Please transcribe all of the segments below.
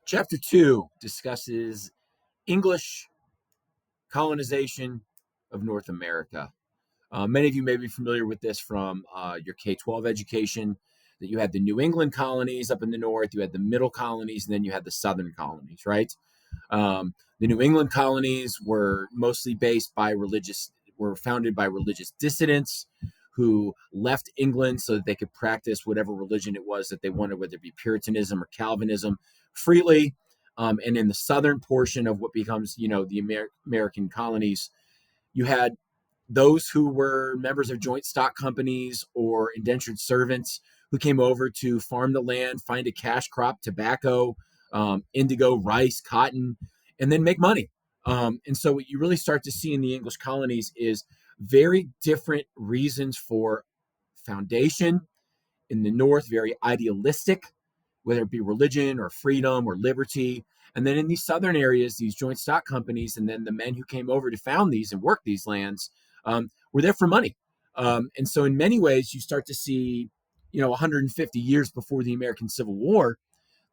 Chapter 2 discusses English colonization of North America. Many of you may be familiar with this from your K-12 education, that you had the New England colonies up in the north, you had the middle colonies, and then you had the southern colonies, right? The New England colonies were mostly were founded by religious dissidents who left England so that they could practice whatever religion it was that they wanted, whether it be Puritanism or Calvinism, freely. And in the southern portion of what becomes, the American colonies, you had those who were members of joint stock companies or indentured servants who came over to farm the land, find a cash crop, tobacco, indigo, rice, cotton, and then make money. And so what you really start to see in the English colonies is very different reasons for foundation. In the North, very idealistic, whether it be religion or freedom or liberty. And then in these southern areas, these joint stock companies, and then the men who came over to found these and work these lands were there for money. And so in many ways, you start to see, 150 years before the American Civil War,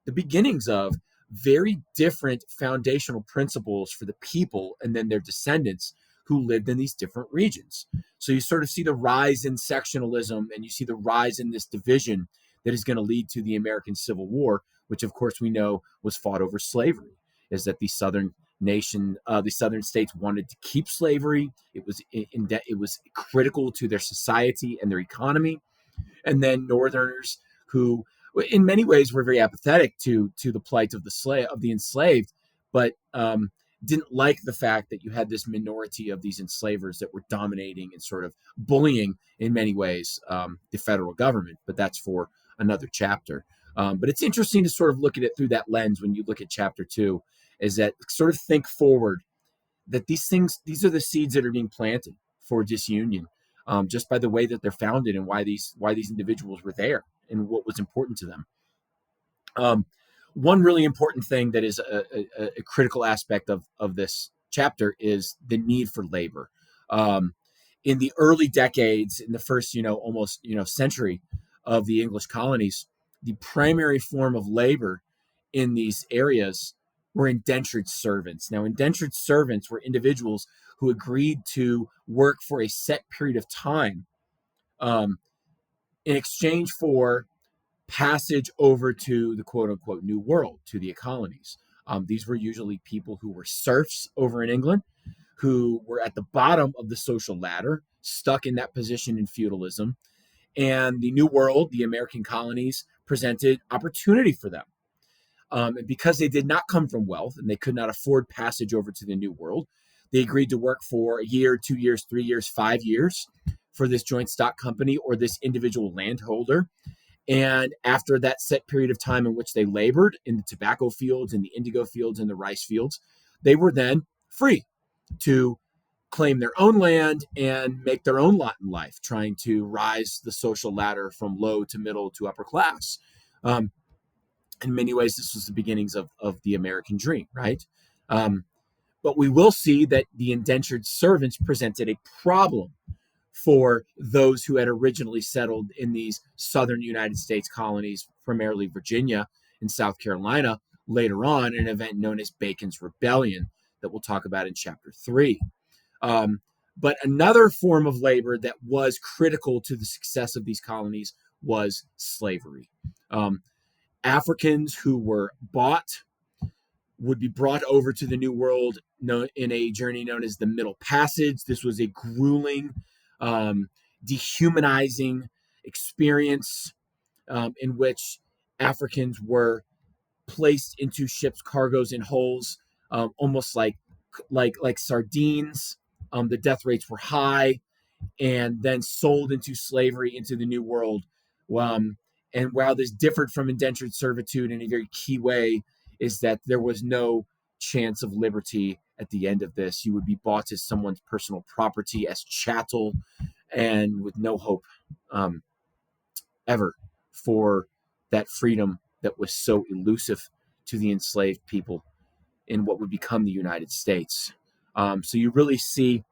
the beginnings of very different foundational principles for the people and then their descendants who lived in these different regions. So you sort of see the rise in sectionalism and you see the rise in this division that is going to lead to the American Civil War, which of course we know was fought over slavery, is that the southern states wanted to keep slavery. It was critical to their society and their economy. And then northerners who in many ways were very apathetic to the plight of the enslaved, but didn't like the fact that you had this minority of these enslavers that were dominating and sort of bullying in many ways the federal government. But that's for another chapter. But it's interesting to sort of look at it through that lens when you look at chapter 2, is that sort of think forward that these are the seeds that are being planted for disunion, just by the way that they're founded and why these individuals were there and what was important to them. One really important thing that is a critical aspect of this chapter is the need for labor. In the early decades, in the first, almost, century of the English colonies, the primary form of labor in these areas were indentured servants. Now, indentured servants were individuals who agreed to work for a set period of time in exchange for passage over to the quote unquote New World, to the colonies. These were usually people who were serfs over in England, who were at the bottom of the social ladder, stuck in that position in feudalism. And the New World, the American colonies, presented opportunity for them. And because they did not come from wealth and they could not afford passage over to the New World, they agreed to work for a year, 2 years, 3 years, 5 years for this joint stock company or this individual landholder. And after that set period of time in which they labored in the tobacco fields, in the indigo fields, and the rice fields, they were then free to claim their own land and make their own lot in life, trying to rise the social ladder from low to middle to upper class. In many ways, this was the beginnings of the American dream, right? But we will see that the indentured servants presented a problem for those who had originally settled in these southern United States colonies, primarily Virginia and South Carolina, later on, an event known as Bacon's Rebellion that we'll talk about in chapter 3. But another form of labor that was critical to the success of these colonies was slavery. Africans who were bought would be brought over to the New World in a journey known as the Middle Passage. This was a grueling, dehumanizing experience in which Africans were placed into ships' cargoes in holes, almost like sardines. The death rates were high, and then sold into slavery into the New World. And while this differed from indentured servitude in a very key way, is that there was no chance of liberty at the end of this. You would be bought as someone's personal property, as chattel, and with no hope ever for that freedom that was so elusive to the enslaved people in what would become the United States. So you really see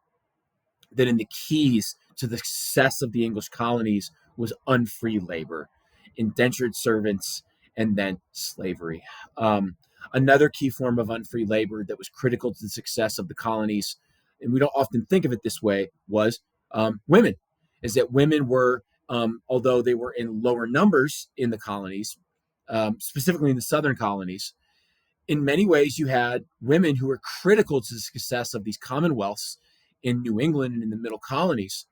that in the keys to the success of the English colonies was unfree labor, indentured servants, and then slavery. Another key form of unfree labor that was critical to the success of the colonies, and we don't often think of it this way, was women. Is that women were, although they were in lower numbers in the colonies, specifically in the southern colonies, in many ways, you had women who were critical to the success of these commonwealths in New England and in the middle colonies,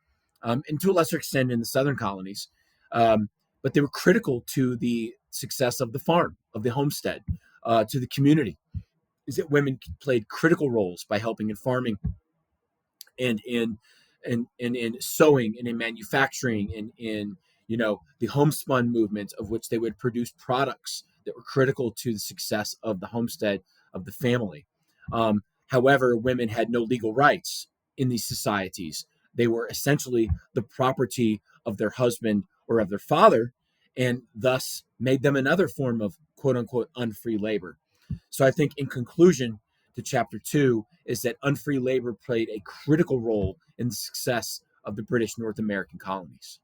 and to a lesser extent in the southern colonies. But they were critical to the success of the farm, of the homestead, to the community. Is that women played critical roles by helping in farming and in sewing and in manufacturing and in the homespun movement, of which they would produce products that were critical to the success of the homestead of the family. However, women had no legal rights in these societies. They were essentially the property of their husband or of their father, and thus made them another form of quote unquote unfree labor. So I think in conclusion to chapter 2 is that unfree labor played a critical role in the success of the British North American colonies.